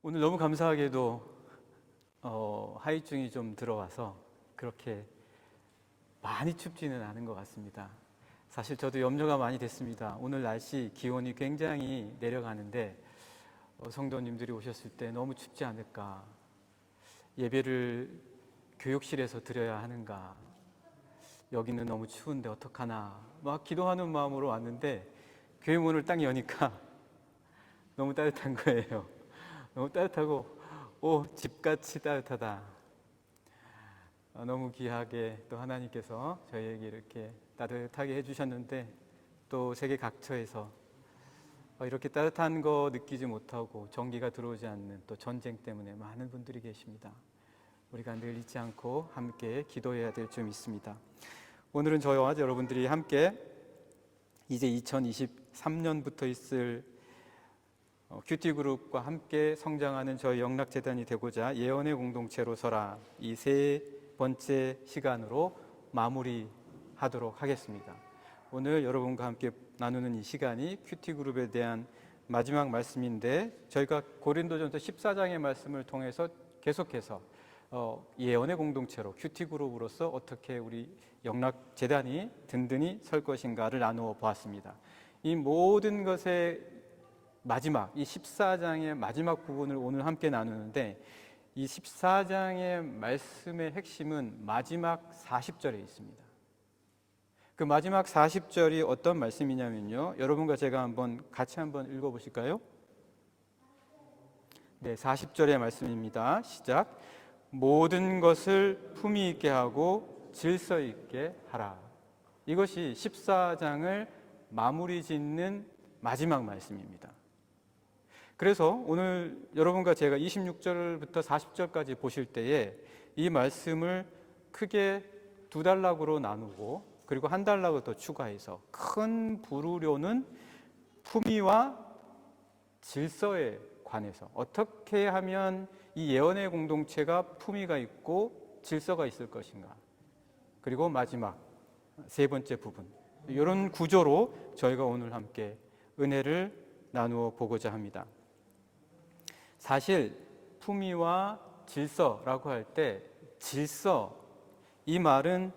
오늘 너무 감사하게도 하이중이 좀 들어와서 그렇게 많이 춥지는 않은 것 같습니다. 사실 저도 염려가 많이 됐습니다. 오늘 날씨 기온이 굉장히 내려가는데 성도님들이 오셨을 때 너무 춥지 않을까, 예배를 교육실에서 드려야 하는가, 여기는 너무 추운데 어떡하나 막 기도하는 마음으로 왔는데 교회 문을 딱 여니까 너무 따뜻한 거예요. 너무 따뜻하고 집같이 따뜻하다. 너무 귀하게 또 하나님께서 저희에게 이렇게 따뜻하게 해주셨는데, 또 세계 각처에서 이렇게 따뜻한 거 느끼지 못하고 전기가 들어오지 않는 또 전쟁 때문에 많은 분들이 계십니다. 우리가 늘 잊지 않고 함께 기도해야 될 점이 있습니다. 오늘은 저와 여러분들이 함께 이제 2023년부터 있을 큐티그룹과 함께 성장하는 저희 영락재단이 되고자 예언의 공동체로 서라, 이 세 번째 시간으로 마무리하도록 하겠습니다. 오늘 여러분과 함께 나누는 이 시간이 큐티그룹에 대한 마지막 말씀인데, 저희가 고린도전서 14장의 말씀을 통해서 계속해서 예언의 공동체로 큐티그룹으로서 어떻게 우리 영락재단이 든든히 설 것인가를 나누어 보았습니다. 이 모든 것의 마지막, 이 14장의 마지막 부분을 오늘 함께 나누는데, 이 14장의 말씀의 핵심은 마지막 40절에 있습니다. 그 마지막 40절이 어떤 말씀이냐면요, 여러분과 제가 같이 한번 읽어보실까요? 네, 40절의 말씀입니다. 시작. 모든 것을 품위 있게 하고 질서 있게 하라. 이것이 14장을 마무리 짓는 마지막 말씀입니다. 그래서 오늘 여러분과 제가 26절부터 40절까지 보실 때에 이 말씀을 크게 두 단락으로 나누고, 그리고 한 단락을 더 추가해서 큰 부류로는 품위와 질서에 관해서 어떻게 하면 이 예언의 공동체가 품위가 있고 질서가 있을 것인가, 그리고 마지막 세 번째 부분, 이런 구조로 저희가 오늘 함께 은혜를 나누어 보고자 합니다. 사실 품위와 질서라고 할 때, 질서, 이 말은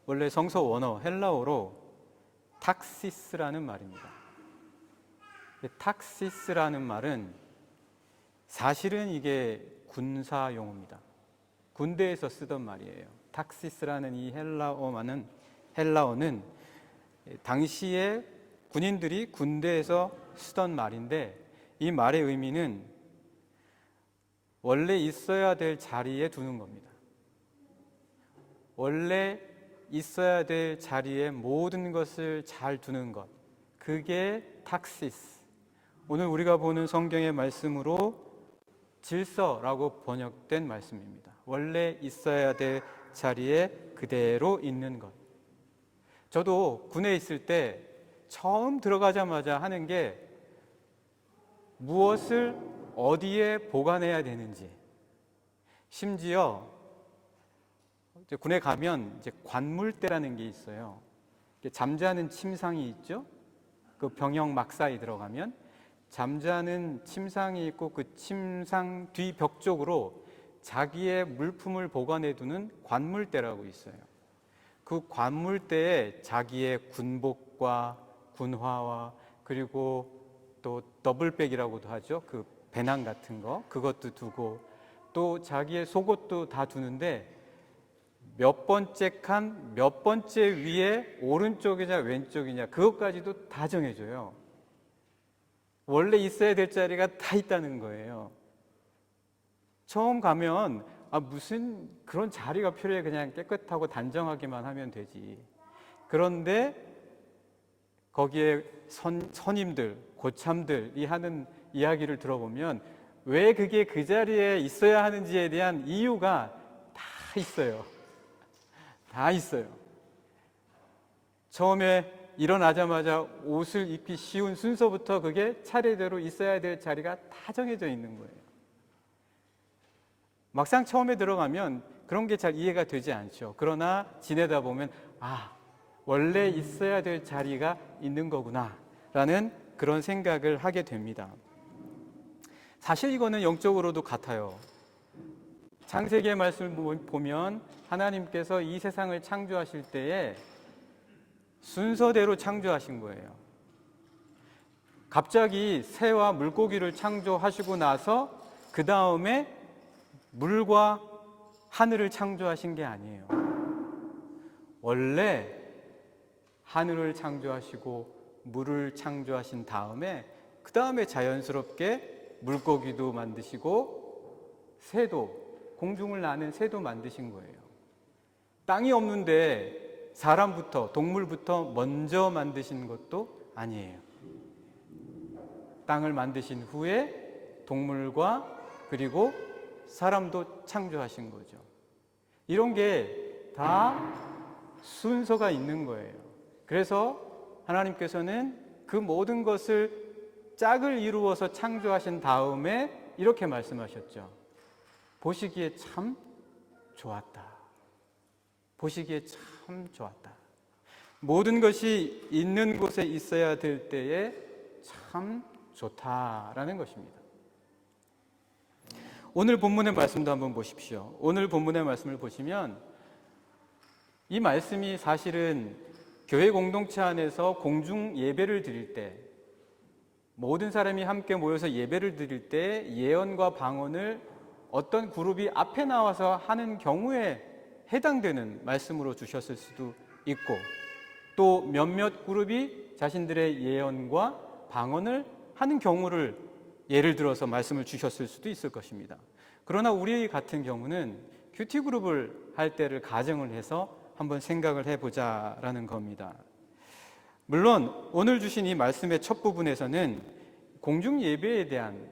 원래 성서 원어 헬라어로 탁시스라는 말입니다. 탁시스라는 말은 사실은 이게 군사 용어입니다. 군대에서 쓰던 말이에요. 탁시스라는 이 헬라어는 당시에 군인들이 군대에서 쓰던 말인데, 이 말의 의미는 원래 있어야 될 자리에 두는 겁니다. 원래 있어야 될 자리에 모든 것을 잘 두는 것, 그게 탁시스. 오늘 우리가 보는 성경의 말씀으로 질서라고 번역된 말씀입니다. 원래 있어야 될 자리에 그대로 있는 것. 저도 군에 있을 때 처음 들어가자마자 하는 게 무엇을 어디에 보관해야 되는지, 심지어 이제 군에 가면 이제 관물대라는 게 있어요. 잠자는 침상이 있죠. 그 병영 막사에 들어가면 잠자는 침상이 있고, 그 침상 뒤 벽 쪽으로 자기의 물품을 보관해 두는 관물대라고 있어요. 그 관물대에 자기의 군복과 군화와, 그리고 또 더블백이라고도 하죠. 그 배낭 같은 거, 그것도 두고, 또 자기의 속옷도 다 두는데 몇 번째 칸, 몇 번째 위에 오른쪽이냐 왼쪽이냐 그것까지도 다 정해줘요. 원래 있어야 될 자리가 다 있다는 거예요. 처음 가면 무슨 그런 자리가 필요해, 그냥 깨끗하고 단정하게만 하면 되지. 그런데 거기에 선임들, 고참들이 하는 이야기를 들어보면 왜 그게 그 자리에 있어야 하는지에 대한 이유가 다 있어요. 다 있어요. 처음에 일어나자마자 옷을 입기 쉬운 순서부터 그게 차례대로 있어야 될 자리가 다 정해져 있는 거예요. 막상 처음에 들어가면 그런 게 잘 이해가 되지 않죠. 그러나 지내다 보면 원래 있어야 될 자리가 있는 거구나 라는 그런 생각을 하게 됩니다. 사실 이거는 영적으로도 같아요. 창세기의 말씀을 보면 하나님께서 이 세상을 창조하실 때에 순서대로 창조하신 거예요. 갑자기 새와 물고기를 창조하시고 나서 그 다음에 물과 하늘을 창조하신 게 아니에요. 원래 하늘을 창조하시고 물을 창조하신 다음에 그 다음에 자연스럽게 물고기도 만드시고 새도, 공중을 나는 새도 만드신 거예요. 땅이 없는데 사람부터, 동물부터 먼저 만드신 것도 아니에요. 땅을 만드신 후에 동물과 그리고 사람도 창조하신 거죠. 이런 게 다 순서가 있는 거예요. 그래서 하나님께서는 그 모든 것을 짝을 이루어서 창조하신 다음에 이렇게 말씀하셨죠. 보시기에 참 좋았다. 보시기에 참 좋았다. 모든 것이 있는 곳에 있어야 될 때에 참 좋다라는 것입니다. 오늘 본문의 말씀도 한번 보십시오. 오늘 본문의 말씀을 보시면 이 말씀이 사실은 교회 공동체 안에서 공중 예배를 드릴 때, 모든 사람이 함께 모여서 예배를 드릴 때 예언과 방언을 어떤 그룹이 앞에 나와서 하는 경우에 해당되는 말씀으로 주셨을 수도 있고, 또 몇몇 그룹이 자신들의 예언과 방언을 하는 경우를 예를 들어서 말씀을 주셨을 수도 있을 것입니다. 그러나 우리 같은 경우는 큐티 그룹을 할 때를 가정을 해서 한번 생각을 해보자라는 겁니다. 물론 오늘 주신 이 말씀의 첫 부분에서는 공중 예배에 대한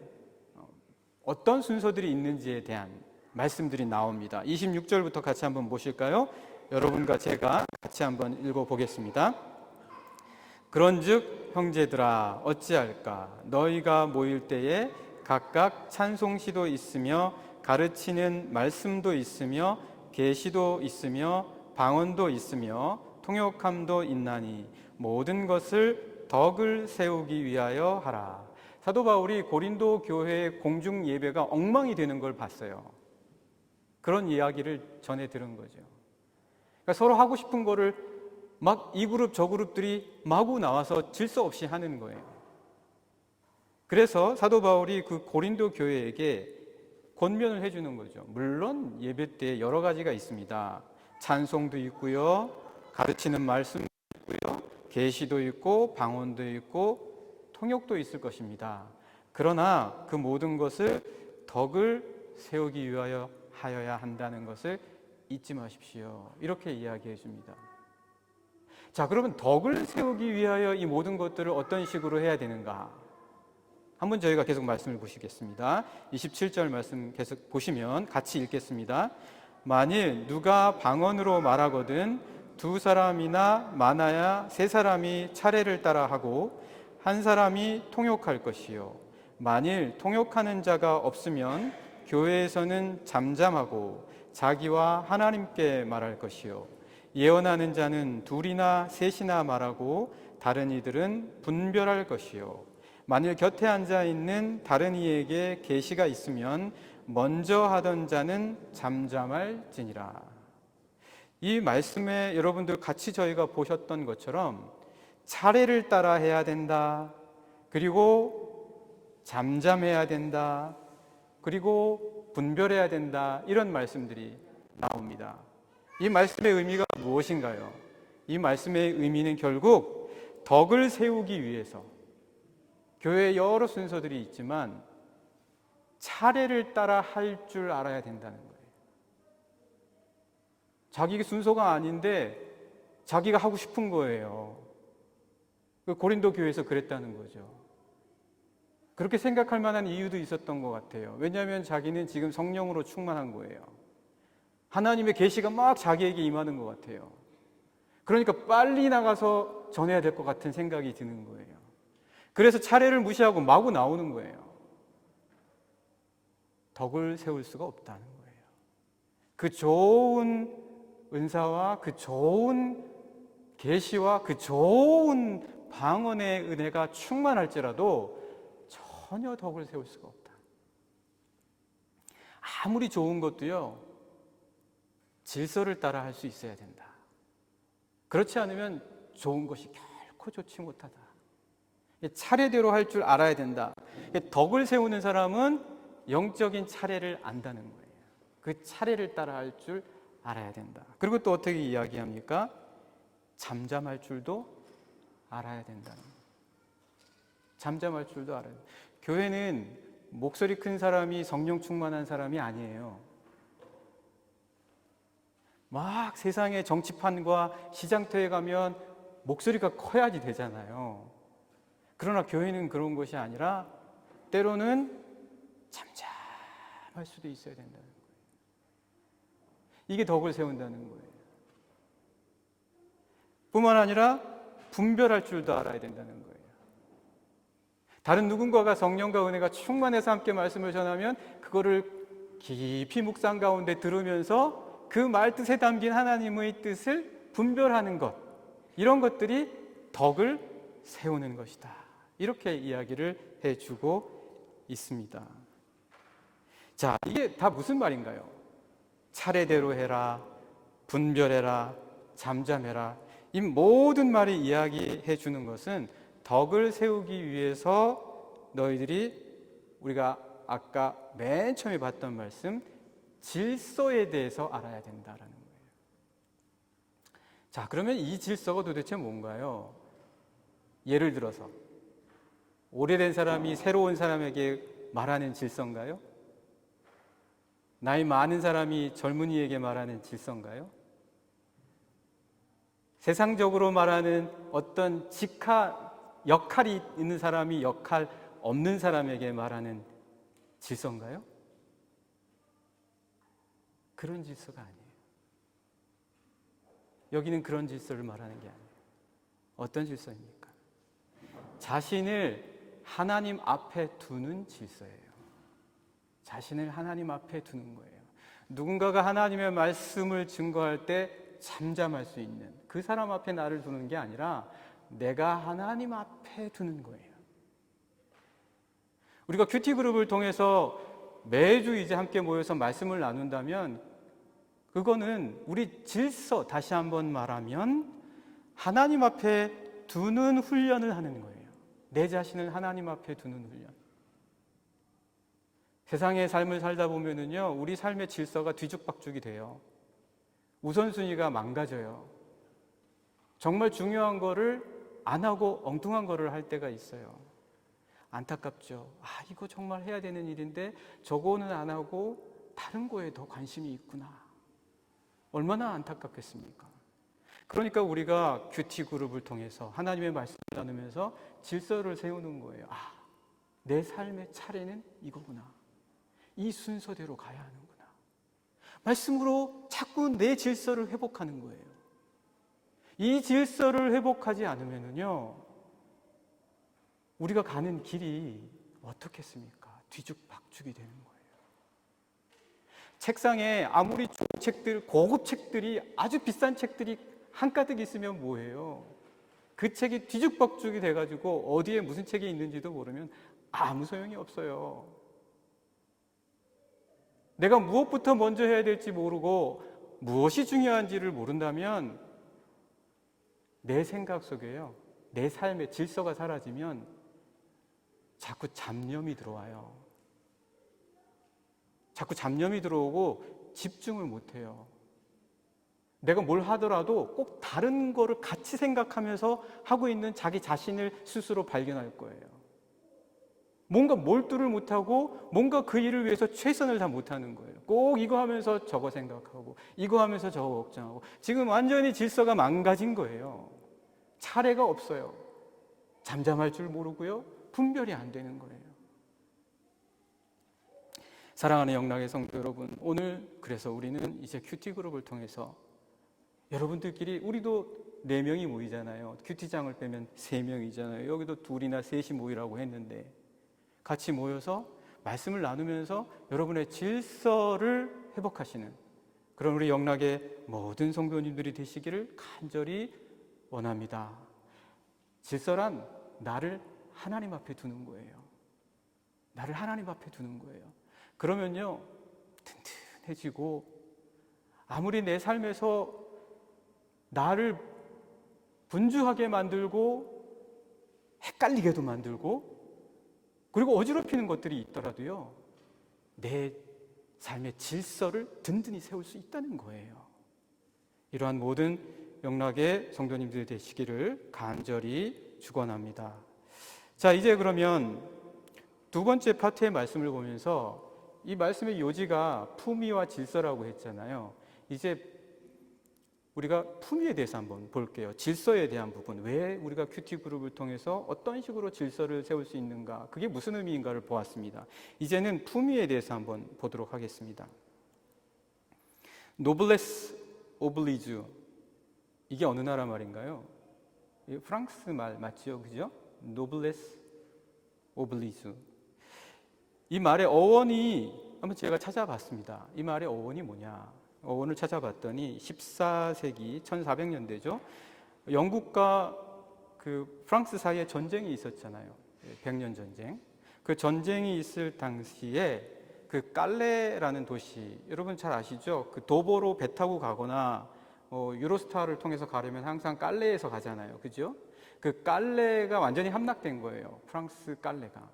어떤 순서들이 있는지에 대한 말씀들이 나옵니다. 26절부터 같이 한번 보실까요? 여러분과 제가 같이 한번 읽어보겠습니다. 그런즉 형제들아 어찌할까? 너희가 모일 때에 각각 찬송시도 있으며 가르치는 말씀도 있으며 계시도 있으며 방언도 있으며 통역함도 있나니 모든 것을 덕을 세우기 위하여 하라. 사도 바울이 고린도 교회의 공중 예배가 엉망이 되는 걸 봤어요. 그런 이야기를 전해 들은 거죠. 그러니까 서로 하고 싶은 거를 막 이 그룹 저 그룹들이 마구 나와서 질서 없이 하는 거예요. 그래서 사도 바울이 그 고린도 교회에게 권면을 해주는 거죠. 물론 예배 때 여러 가지가 있습니다. 찬송도 있고요, 가르치는 말씀도 있고요, 계시도 있고 방언도 있고 통역도 있을 것입니다. 그러나 그 모든 것을 덕을 세우기 위하여 하여야 한다는 것을 잊지 마십시오. 이렇게 이야기해 줍니다. 자, 그러면 덕을 세우기 위하여 이 모든 것들을 어떤 식으로 해야 되는가? 한번 저희가 계속 말씀을 보시겠습니다. 27절 말씀 계속 보시면 같이 읽겠습니다. 만일 누가 방언으로 말하거든 두 사람이나 많아야 세 사람이 차례를 따라 하고 한 사람이 통역할 것이요. 만일 통역하는 자가 없으면 교회에서는 잠잠하고 자기와 하나님께 말할 것이요. 예언하는 자는 둘이나 셋이나 말하고 다른 이들은 분별할 것이요. 만일 곁에 앉아 있는 다른 이에게 계시가 있으면 먼저 하던 자는 잠잠할지니라. 이 말씀에 여러분들 같이 저희가 보셨던 것처럼 차례를 따라 해야 된다. 그리고 잠잠해야 된다. 그리고 분별해야 된다. 이런 말씀들이 나옵니다. 이 말씀의 의미가 무엇인가요? 이 말씀의 의미는 결국 덕을 세우기 위해서 교회에 여러 순서들이 있지만 차례를 따라 할 줄 알아야 된다는 거예요. 자기 순서가 아닌데 자기가 하고 싶은 거예요. 고린도 교회에서 그랬다는 거죠. 그렇게 생각할 만한 이유도 있었던 것 같아요. 왜냐하면 자기는 지금 성령으로 충만한 거예요. 하나님의 계시가 막 자기에게 임하는 것 같아요. 그러니까 빨리 나가서 전해야 될 것 같은 생각이 드는 거예요. 그래서 차례를 무시하고 마구 나오는 거예요. 덕을 세울 수가 없다는 거예요. 그 좋은 은사와 그 좋은 계시와 그 좋은 방언의 은혜가 충만할지라도 전혀 덕을 세울 수가 없다. 아무리 좋은 것도요, 질서를 따라 할 수 있어야 된다. 그렇지 않으면 좋은 것이 결코 좋지 못하다. 차례대로 할 줄 알아야 된다. 덕을 세우는 사람은 영적인 차례를 안다는 거예요. 그 차례를 따라 할 줄 알아야 된다. 그리고 또 어떻게 이야기합니까? 잠잠할 줄도 알아야 된다는 거예요. 잠잠할 줄도 알아야 된다. 교회는 목소리 큰 사람이 성령 충만한 사람이 아니에요. 막 세상의 정치판과 시장터에 가면 목소리가 커야지 되잖아요. 그러나 교회는 그런 것이 아니라 때로는 잠잠할 수도 있어야 된다는 거예요. 이게 덕을 세운다는 거예요. 뿐만 아니라 분별할 줄도 알아야 된다는 거예요. 다른 누군가가 성령과 은혜가 충만해서 함께 말씀을 전하면 그거를 깊이 묵상 가운데 들으면서 그 말뜻에 담긴 하나님의 뜻을 분별하는 것, 이런 것들이 덕을 세우는 것이다. 이렇게 이야기를 해주고 있습니다. 자, 이게 다 무슨 말인가요? 차례대로 해라, 분별해라, 잠잠해라. 이 모든 말이 이야기해 주는 것은 덕을 세우기 위해서 너희들이, 우리가 아까 맨 처음에 봤던 말씀, 질서에 대해서 알아야 된다라는 거예요. 자, 그러면 이 질서가 도대체 뭔가요? 예를 들어서 오래된 사람이 새로운 사람에게 말하는 질서인가요? 나이 많은 사람이 젊은이에게 말하는 질서인가요? 세상적으로 말하는 어떤 역할이 있는 사람이 역할 없는 사람에게 말하는 질서인가요? 그런 질서가 아니에요. 여기는 그런 질서를 말하는 게 아니에요. 어떤 질서입니까? 자신을 하나님 앞에 두는 질서예요. 자신을 하나님 앞에 두는 거예요. 누군가가 하나님의 말씀을 증거할 때 잠잠할 수 있는, 그 사람 앞에 나를 두는 게 아니라 내가 하나님 앞에 두는 거예요. 우리가 큐티그룹을 통해서 매주 이제 함께 모여서 말씀을 나눈다면 그거는 우리 질서, 다시 한번 말하면 하나님 앞에 두는 훈련을 하는 거예요. 내 자신을 하나님 앞에 두는 훈련. 세상의 삶을 살다 보면은요, 우리 삶의 질서가 뒤죽박죽이 돼요. 우선순위가 망가져요. 정말 중요한 거를 안 하고 엉뚱한 거를 할 때가 있어요. 안타깝죠. 이거 정말 해야 되는 일인데 저거는 안 하고 다른 거에 더 관심이 있구나. 얼마나 안타깝겠습니까? 그러니까 우리가 큐티 그룹을 통해서 하나님의 말씀을 나누면서 질서를 세우는 거예요. 내 삶의 차례는 이거구나. 이 순서대로 가야 하는구나. 말씀으로 자꾸 내 질서를 회복하는 거예요. 이 질서를 회복하지 않으면요, 우리가 가는 길이 어떻겠습니까? 뒤죽박죽이 되는 거예요. 책상에 아무리 좋은 책들, 고급 책들이, 아주 비싼 책들이 한가득 있으면 뭐해요? 그 책이 뒤죽박죽이 돼가지고 어디에 무슨 책이 있는지도 모르면 아무 소용이 없어요. 내가 무엇부터 먼저 해야 될지 모르고 무엇이 중요한지를 모른다면 내 생각 속에요, 내 삶의 질서가 사라지면 자꾸 잡념이 들어와요. 자꾸 잡념이 들어오고 집중을 못해요. 내가 뭘 하더라도 꼭 다른 거를 같이 생각하면서 하고 있는 자기 자신을 스스로 발견할 거예요. 뭔가 몰두를 못하고 뭔가 그 일을 위해서 최선을 다 못하는 거예요. 꼭 이거 하면서 저거 생각하고 이거 하면서 저거 걱정하고, 지금 완전히 질서가 망가진 거예요. 차례가 없어요. 잠잠할 줄 모르고요, 분별이 안 되는 거예요. 사랑하는 영락의 성도 여러분, 오늘 그래서 우리는 이제 큐티 그룹을 통해서 여러분들끼리, 우리도 4명이 모이잖아요. 큐티장을 빼면 3명이잖아요. 여기도 2이나 3이 모이라고 했는데 같이 모여서 말씀을 나누면서 여러분의 질서를 회복하시는 그런 우리 영락의 모든 성도님들이 되시기를 간절히 원합니다. 질서란 나를 하나님 앞에 두는 거예요. 나를 하나님 앞에 두는 거예요. 그러면요, 불편해지고 아무리 내 삶에서 나를 분주하게 만들고 헷갈리게도 만들고 그리고 어지럽히는 것들이 있더라도요, 내 삶의 질서를 든든히 세울 수 있다는 거예요. 이러한 모든 영락의 성도님들 되시기를 간절히 축원합니다. 자, 이제 그러면 두 번째 파트의 말씀을 보면서 이 말씀의 요지가 품위와 질서라고 했잖아요. 이제 우리가 품위에 대해서 한번 볼게요. 질서에 대한 부분, 왜 우리가 큐티그룹을 통해서 어떤 식으로 질서를 세울 수 있는가, 그게 무슨 의미인가를 보았습니다. 이제는 품위에 대해서 한번 보도록 하겠습니다. 노블레스 오블리주, 이게 어느 나라 말인가요? 프랑스 말 맞죠? 그죠? 노블레스 오블리주. 이 말의 어원이 한번 제가 찾아봤습니다. 이 말의 어원이 뭐냐? 어원을 찾아봤더니 14세기 1400년대죠. 영국과 그 프랑스 사이에 전쟁이 있었잖아요. 100년 전쟁. 그 전쟁이 있을 당시에 그 깔레라는 도시, 여러분 잘 아시죠? 그 도보로 배 타고 가거나 유로스타를 통해서 가려면 항상 깔레에서 가잖아요. 그죠? 그 깔레가 완전히 함락된 거예요. 프랑스 깔레가.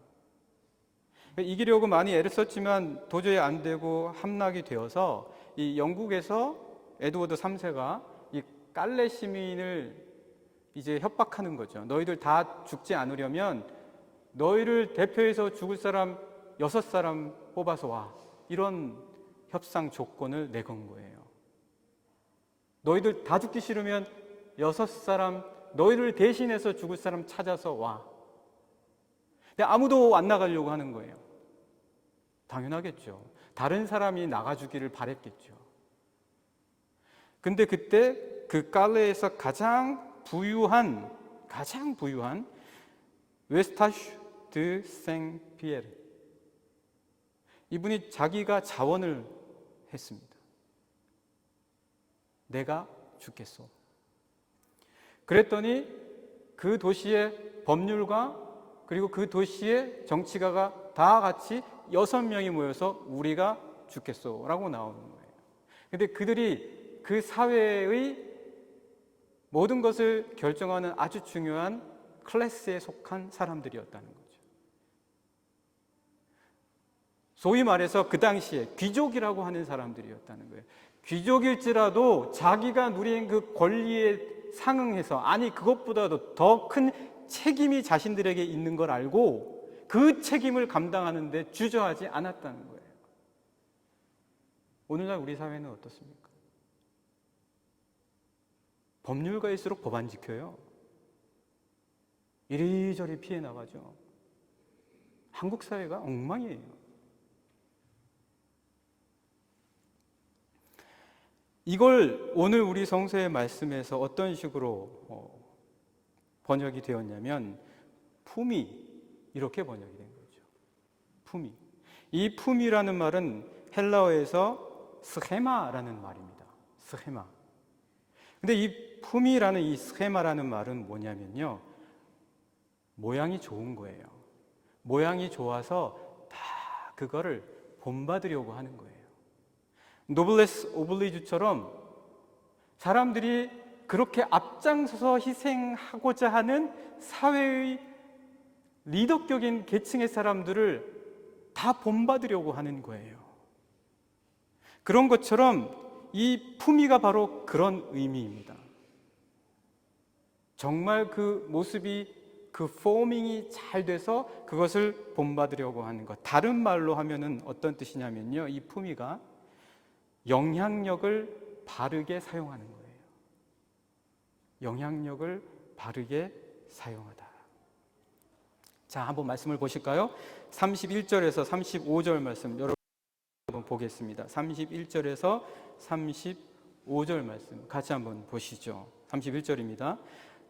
이기려고 많이 애를 썼지만 도저히 안 되고 함락이 되어서 이 영국에서 에드워드 3세가 이 깔레 시민을 이제 협박하는 거죠. 너희들 다 죽지 않으려면 너희를 대표해서 죽을 사람 6사람 뽑아서 와. 이런 협상 조건을 내건 거예요. 너희들 다 죽기 싫으면 6사람, 너희를 대신해서 죽을 사람 찾아서 와. 근데 아무도 안 나가려고 하는 거예요. 당연하겠죠. 다른 사람이 나가주기를 바랬겠죠. 근데 그때 그 깔레에서 가장 부유한 웨스타슈 드 생피에르, 이분이 자기가 자원을 했습니다. 내가 죽겠소. 그랬더니 그 도시의 법률가 그리고 그 도시의 정치가가 다 같이 6명이 모여서 우리가 죽겠소라고 나오는 거예요. 근데 그들이 그 사회의 모든 것을 결정하는 아주 중요한 클래스에 속한 사람들이었다는 거죠. 소위 말해서 그 당시에 귀족이라고 하는 사람들이었다는 거예요. 귀족일지라도 자기가 누린 그 권리에 상응해서, 아니 그것보다도 더 큰 책임이 자신들에게 있는 걸 알고 그 책임을 감당하는 데 주저하지 않았다는 거예요. 오늘날 우리 사회는 어떻습니까? 법률가일수록 법 안 지켜요. 이리저리 피해 나가죠. 한국 사회가 엉망이에요. 이걸 오늘 우리 성서의 말씀에서 어떤 식으로 번역이 되었냐면 품위, 이렇게 번역이 된 거죠. 품위. 이 품위라는 말은 헬라어에서 스헤마라는 말입니다. 스헤마. 근데 이 품위라는 이 스헤마라는 말은 뭐냐면요, 모양이 좋은 거예요. 모양이 좋아서 다 그거를 본받으려고 하는 거예요. 노블레스 오블리주처럼 사람들이 그렇게 앞장서서 희생하고자 하는 사회의 리더격인 계층의 사람들을 다 본받으려고 하는 거예요. 그런 것처럼 이 품위가 바로 그런 의미입니다. 정말 그 모습이, 그 포밍이 잘 돼서 그것을 본받으려고 하는 것. 다른 말로 하면은 어떤 뜻이냐면요, 이 품위가 영향력을 바르게 사용하는 거예요. 영향력을 바르게 사용하다. 자, 한번 말씀을 보실까요? 31절에서 35절 말씀 여러분 한번 보겠습니다. 31절에서 35절 말씀 같이 한번 보시죠. 31절입니다.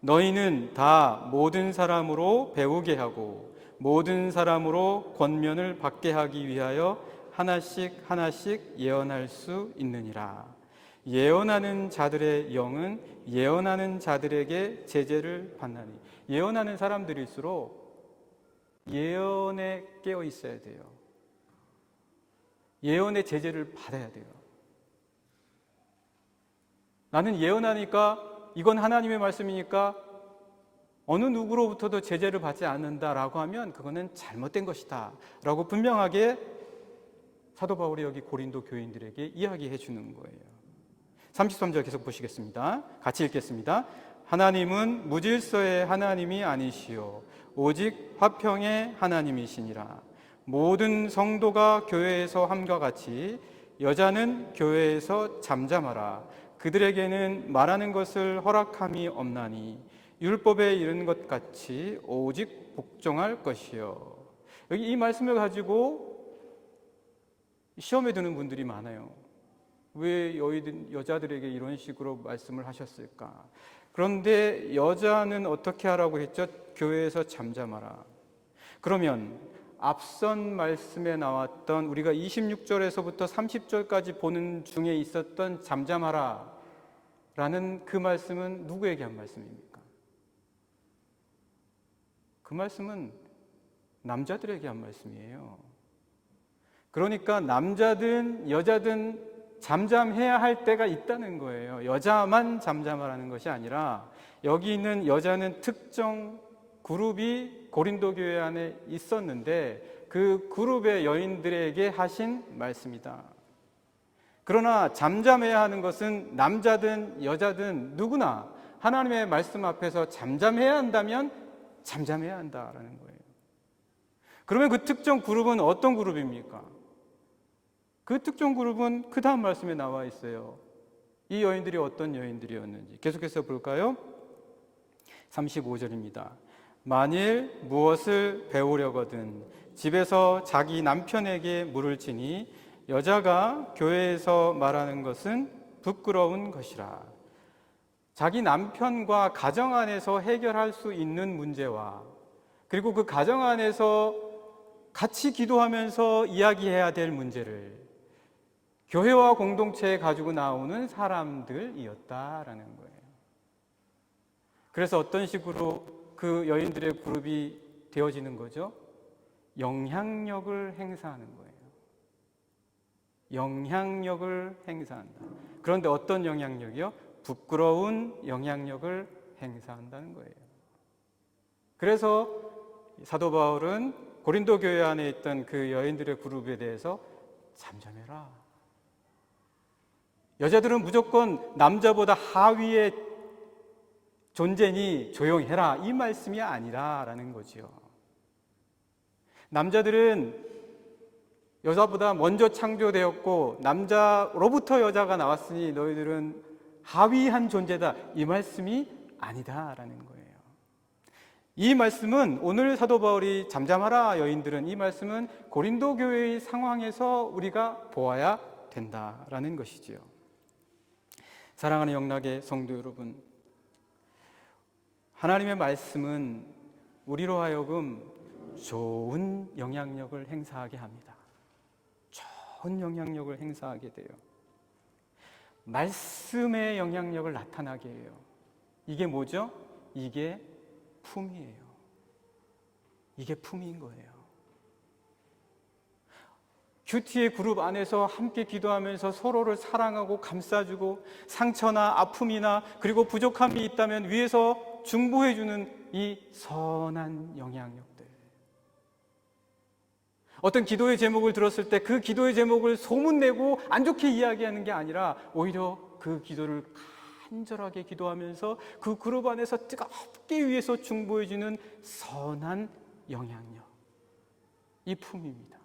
너희는 다 모든 사람으로 배우게 하고 모든 사람으로 권면을 받게 하기 위하여 하나씩 하나씩 예언할 수 있느니라. 예언하는 자들의 영은 예언하는 자들에게 제재를 받나니. 예언하는 사람들일수록 예언에 깨어 있어야 돼요. 예언의 제재를 받아야 돼요. 나는 예언하니까 이건 하나님의 말씀이니까 어느 누구로부터도 제재를 받지 않는다라고 하면 그거는 잘못된 것이다 라고 분명하게 사도 바울이 여기 고린도 교인들에게 이야기해 주는 거예요. 33절 계속 보시겠습니다. 같이 읽겠습니다. 하나님은 무질서의 하나님이 아니시요 오직 화평의 하나님이시니라. 모든 성도가 교회에서 함과 같이 여자는 교회에서 잠잠하라. 그들에게는 말하는 것을 허락함이 없나니 율법에 이른 것 같이 오직 복종할 것이요. 여기 이 말씀을 가지고 시험에 드는 분들이 많아요. 왜 여자들에게 이런 식으로 말씀을 하셨을까? 그런데 여자는 어떻게 하라고 했죠? 교회에서 잠잠하라. 그러면 앞선 말씀에 나왔던 우리가 26절에서부터 30절까지 보는 중에 있었던 잠잠하라 라는 그 말씀은 누구에게 한 말씀입니까? 그 말씀은 남자들에게 한 말씀이에요. 그러니까 남자든 여자든 잠잠해야 할 때가 있다는 거예요. 여자만 잠잠하라는 것이 아니라 여기 있는 여자는 특정 그룹이 고린도 교회 안에 있었는데 그 그룹의 여인들에게 하신 말씀이다. 그러나 잠잠해야 하는 것은 남자든 여자든 누구나 하나님의 말씀 앞에서 잠잠해야 한다면 잠잠해야 한다라는 거예요. 그러면 그 특정 그룹은 어떤 그룹입니까? 그 특정 그룹은 그 다음 말씀에 나와 있어요. 이 여인들이 어떤 여인들이었는지 계속해서 볼까요? 35절입니다. 만일 무엇을 배우려거든 집에서 자기 남편에게 물을 지니 여자가 교회에서 말하는 것은 부끄러운 것이라. 자기 남편과 가정 안에서 해결할 수 있는 문제와 그리고 그 가정 안에서 같이 기도하면서 이야기해야 될 문제를 교회와 공동체에 가지고 나오는 사람들이었다라는 거예요. 그래서 어떤 식으로 그 여인들의 그룹이 되어지는 거죠? 영향력을 행사하는 거예요. 영향력을 행사한다. 그런데 어떤 영향력이요? 부끄러운 영향력을 행사한다는 거예요. 그래서 사도 바울은 고린도 교회 안에 있던 그 여인들의 그룹에 대해서 잠잠해라. 여자들은 무조건 남자보다 하위의 존재니 조용해라 이 말씀이 아니라라는 거죠. 남자들은 여자보다 먼저 창조되었고 남자로부터 여자가 나왔으니 너희들은 하위한 존재다 이 말씀이 아니다라는 거예요. 이 말씀은 오늘 사도 바울이 잠잠하라 여인들은 이 말씀은 고린도 교회의 상황에서 우리가 보아야 된다라는 것이지요. 사랑하는 영락의 성도 여러분, 하나님의 말씀은 우리로 하여금 좋은 영향력을 행사하게 합니다. 좋은 영향력을 행사하게 돼요. 말씀의 영향력을 나타나게 해요. 이게 뭐죠? 이게 품이에요. 이게 품인 거예요. 큐티의 그룹 안에서 함께 기도하면서 서로를 사랑하고 감싸주고 상처나 아픔이나 그리고 부족함이 있다면 위에서 중보해주는 이 선한 영향력들. 어떤 기도의 제목을 들었을 때 그 기도의 제목을 소문내고 안 좋게 이야기하는 게 아니라 오히려 그 기도를 간절하게 기도하면서 그 그룹 안에서 뜨겁게 위해서 중보해주는 선한 영향력. 이 품입니다.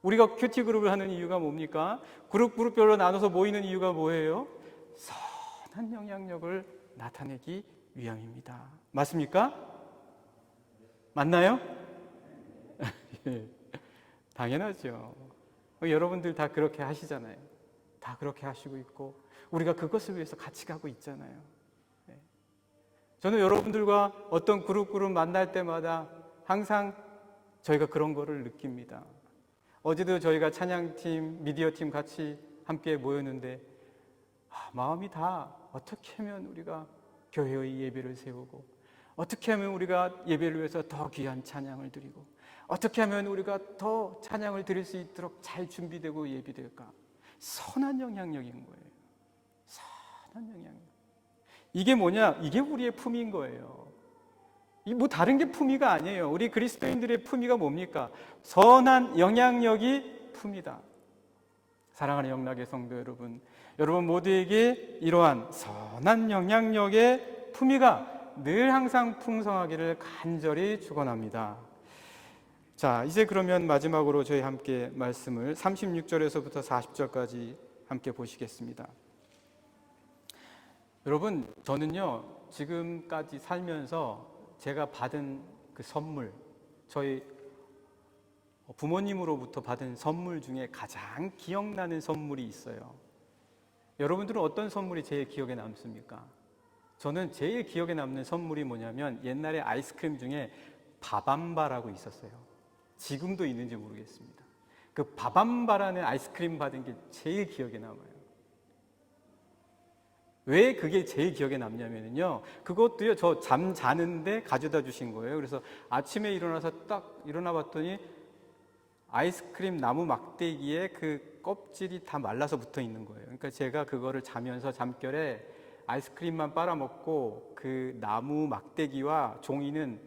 우리가 큐티 그룹을 하는 이유가 뭡니까? 그룹별로 나눠서 모이는 이유가 뭐예요? 선한 영향력을 나타내기 위함입니다. 맞습니까? 맞나요? 당연하죠. 여러분들 다 그렇게 하시잖아요. 다 그렇게 하시고 있고 우리가 그것을 위해서 같이 가고 있잖아요. 저는 여러분들과 어떤 그룹 만날 때마다 항상 저희가 그런 거를 느낍니다. 어제도 저희가 찬양팀, 미디어팀 같이 함께 모였는데 마음이 다 어떻게 하면 우리가 교회의 예배를 세우고 어떻게 하면 우리가 예배를 위해서 더 귀한 찬양을 드리고 어떻게 하면 우리가 더 찬양을 드릴 수 있도록 잘 준비되고 예비될까? 선한 영향력인 거예요. 선한 영향력. 이게 뭐냐? 이게 우리의 품위인 거예요. 이 뭐 다른 게 품위가 아니에요. 우리 그리스도인들의 품위가 뭡니까? 선한 영향력이 품위다. 사랑하는 영락의 성도 여러분, 여러분 모두에게 이러한 선한 영향력의 품위가 늘 항상 풍성하기를 간절히 축원합니다. 자, 이제 그러면 마지막으로 저희 함께 말씀을 36절에서부터 40절까지 함께 보시겠습니다. 여러분, 저는요 지금까지 살면서 제가 받은 그 선물, 저희 부모님으로부터 받은 선물 중에 가장 기억나는 선물이 있어요. 여러분들은 어떤 선물이 제일 기억에 남습니까? 저는 제일 기억에 남는 선물이 뭐냐면 옛날에 아이스크림 중에 바밤바라고 있었어요. 지금도 있는지 모르겠습니다. 그 바밤바라는 아이스크림 받은 게 제일 기억에 남아요. 왜 그게 제일 기억에 남냐면요, 그것도요 저 잠 자는데 가져다 주신 거예요. 그래서 아침에 일어나서 딱 일어나 봤더니 아이스크림 나무 막대기에 그 껍질이 다 말라서 붙어 있는 거예요. 그러니까 제가 그거를 자면서 잠결에 아이스크림만 빨아먹고 그 나무 막대기와 종이는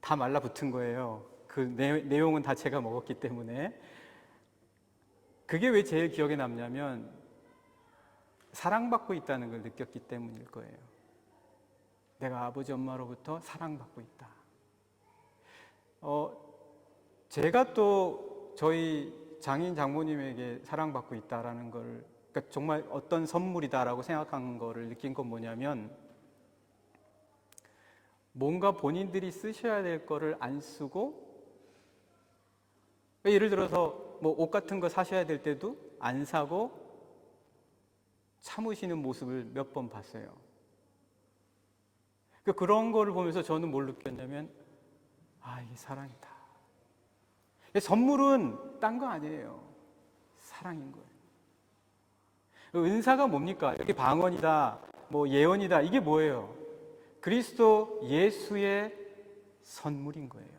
다 말라 붙은 거예요. 그 내용은 다 제가 먹었기 때문에. 그게 왜 제일 기억에 남냐면 사랑받고 있다는 걸 느꼈기 때문일 거예요. 내가 아버지 엄마로부터 사랑받고 있다. 제가 또 저희 장인 장모님에게 사랑받고 있다라는 걸, 그러니까 정말 어떤 선물이다라고 생각한 거를 느낀 건 뭐냐면, 뭔가 본인들이 쓰셔야 될 거를 안 쓰고, 예를 들어서 뭐 옷 같은 거 사셔야 될 때도 안 사고 참으시는 모습을 몇 번 봤어요. 그런 거를 보면서 저는 뭘 느꼈냐면, 아, 이게 사랑이다. 선물은 딴 거 아니에요. 사랑인 거예요. 은사가 뭡니까? 여기 방언이다, 뭐 예언이다, 이게 뭐예요? 그리스도 예수의 선물인 거예요.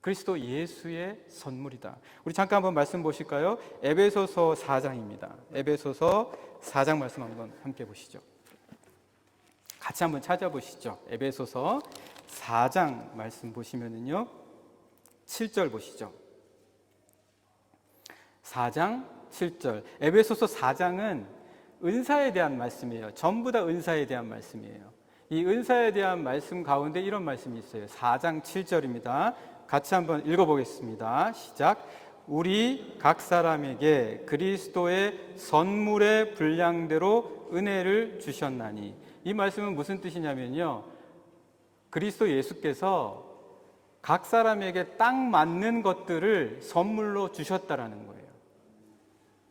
그리스도 예수의 선물이다. 우리 잠깐 한번 말씀 보실까요? 에베소서 4장입니다. 에베소서 4장 말씀 한번 함께 보시죠. 같이 한번 찾아보시죠. 에베소서 4장 말씀 보시면은요, 7절 보시죠. 4장 7절. 에베소서 4장은 은사에 대한 말씀이에요. 전부 다 은사에 대한 말씀이에요. 이 은사에 대한 말씀 가운데 이런 말씀이 있어요. 4장 7절입니다. 같이 한번 읽어보겠습니다. 시작. 우리 각 사람에게 그리스도의 선물의 분량대로 은혜를 주셨나니. 이 말씀은 무슨 뜻이냐면요, 그리스도 예수께서 각 사람에게 딱 맞는 것들을 선물로 주셨다라는 거예요.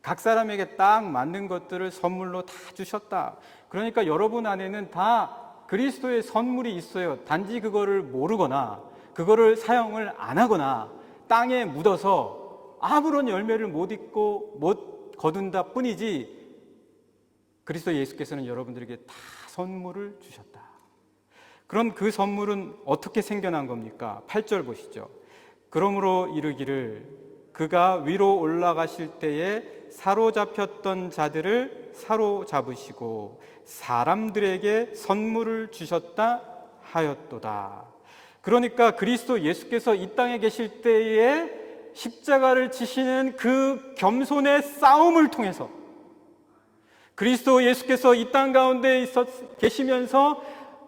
각 사람에게 딱 맞는 것들을 선물로 다 주셨다. 그러니까 여러분 안에는 다 그리스도의 선물이 있어요. 단지 그거를 모르거나 그거를 사용을 안 하거나 땅에 묻어서 아무런 열매를 못 잇고 못 거둔다 뿐이지, 그리스도 예수께서는 여러분들에게 다 선물을 주셨다. 그럼 그 선물은 어떻게 생겨난 겁니까? 8절 보시죠. 그러므로 이르기를 그가 위로 올라가실 때에 사로잡혔던 자들을 사로잡으시고 사람들에게 선물을 주셨다 하였도다. 그러니까 그리스도 예수께서 이 땅에 계실 때에 십자가를 지시는 그 겸손의 싸움을 통해서, 그리스도 예수께서 이 땅 가운데 계시면서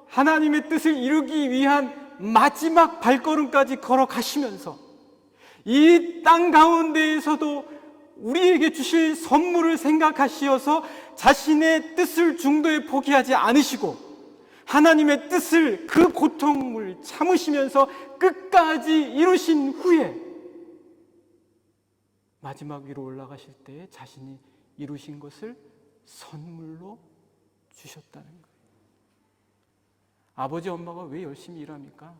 하나님의 뜻을 이루기 위한 마지막 발걸음까지 걸어가시면서 이 땅 가운데에서도 우리에게 주실 선물을 생각하시어서 자신의 뜻을 중도에 포기하지 않으시고 하나님의 뜻을, 그 고통을 참으시면서 끝까지 이루신 후에 마지막 위로 올라가실 때에 자신이 이루신 것을 선물로 주셨다는 거예요. 아버지 엄마가 왜 열심히 일합니까?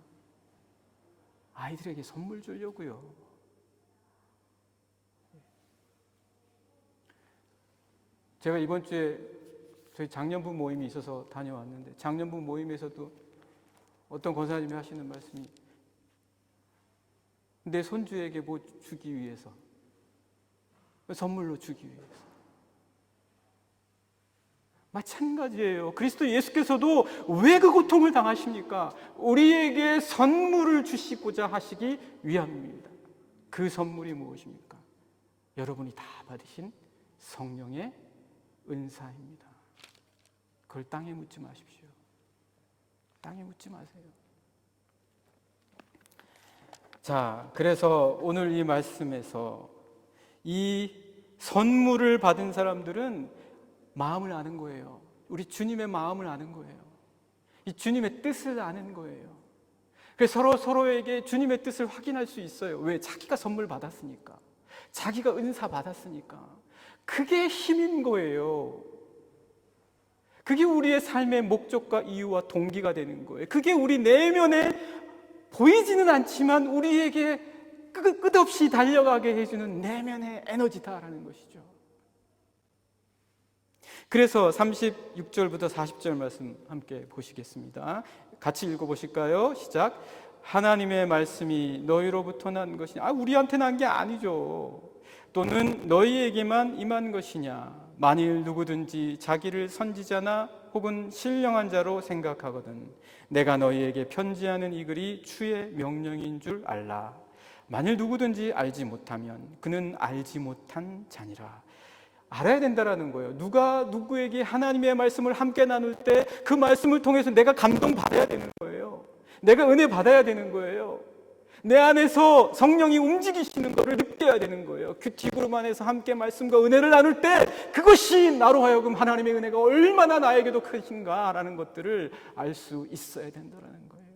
아이들에게 선물 주려고요. 제가 이번 주에 저희 장년부 모임이 있어서 다녀왔는데, 장년부 모임에서도 어떤 권사님이 하시는 말씀이, 내 손주에게 뭐 주기 위해서, 선물로 주기 위해서. 마찬가지예요. 그리스도 예수께서도 왜 그 고통을 당하십니까? 우리에게 선물을 주시고자 하시기 위함입니다. 그 선물이 무엇입니까? 여러분이 다 받으신 성령의 은사입니다. 그걸 땅에 묻지 마십시오. 땅에 묻지 마세요. 자, 그래서 오늘 이 말씀에서 이 선물을 받은 사람들은 마음을 아는 거예요. 우리 주님의 마음을 아는 거예요. 이 주님의 뜻을 아는 거예요. 그래서 서로에게 주님의 뜻을 확인할 수 있어요. 왜? 자기가 선물 받았으니까. 자기가 은사 받았으니까. 그게 힘인 거예요. 그게 우리의 삶의 목적과 이유와 동기가 되는 거예요. 그게 우리 내면에 보이지는 않지만 우리에게 끝없이 달려가게 해주는 내면의 에너지다라는 것이죠. 그래서 36절부터 40절 말씀 함께 보시겠습니다. 같이 읽어보실까요? 시작. 하나님의 말씀이 너희로부터 난 것이냐? 우리한테 난 게 아니죠. 또는 너희에게만 임한 것이냐? 만일 누구든지 자기를 선지자나 혹은 신령한 자로 생각하거든 내가 너희에게 편지하는 이 글이 주의 명령인 줄 알라. 만일 누구든지 알지 못하면 그는 알지 못한 자니라. 알아야 된다라는 거예요. 누가 누구에게 하나님의 말씀을 함께 나눌 때 그 말씀을 통해서 내가 감동받아야 되는 거예요. 내가 은혜 받아야 되는 거예요. 내 안에서 성령이 움직이시는 것을 느껴야 되는 거예요. 큐티그룹 안에서 함께 말씀과 은혜를 나눌 때 그것이 나로 하여금 하나님의 은혜가 얼마나 나에게도 크신가라는 것들을 알 수 있어야 된다는 거예요.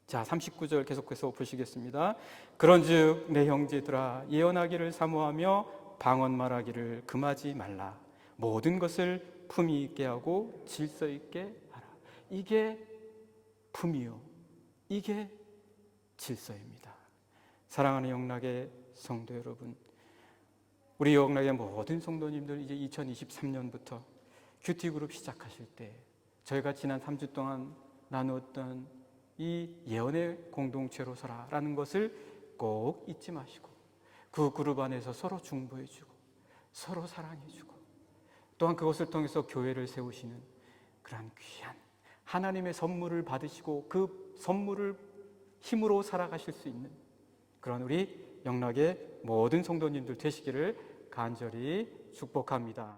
자, 39절 계속해서 보시겠습니다. 그런즉 내 형제들아 예언하기를 사모하며 방언 말하기를 금하지 말라. 모든 것을 품위 있게 하고 질서 있게 하라. 이게 품이요, 이게 질서입니다. 사랑하는 영락의 성도 여러분, 우리 영락의 모든 성도님들 이제 2023년부터 큐티그룹 시작하실 때 저희가 지난 3주 동안 나누었던 이 예언의 공동체로 서라라는 것을 꼭 잊지 마시고 그 그룹 안에서 서로 중보해주고 서로 사랑해주고 또한 그것을 통해서 교회를 세우시는 그러한 귀한 하나님의 선물을 받으시고 그 선물을 힘으로 살아가실 수 있는 그런 우리 영락의 모든 성도님들 되시기를 간절히 축복합니다.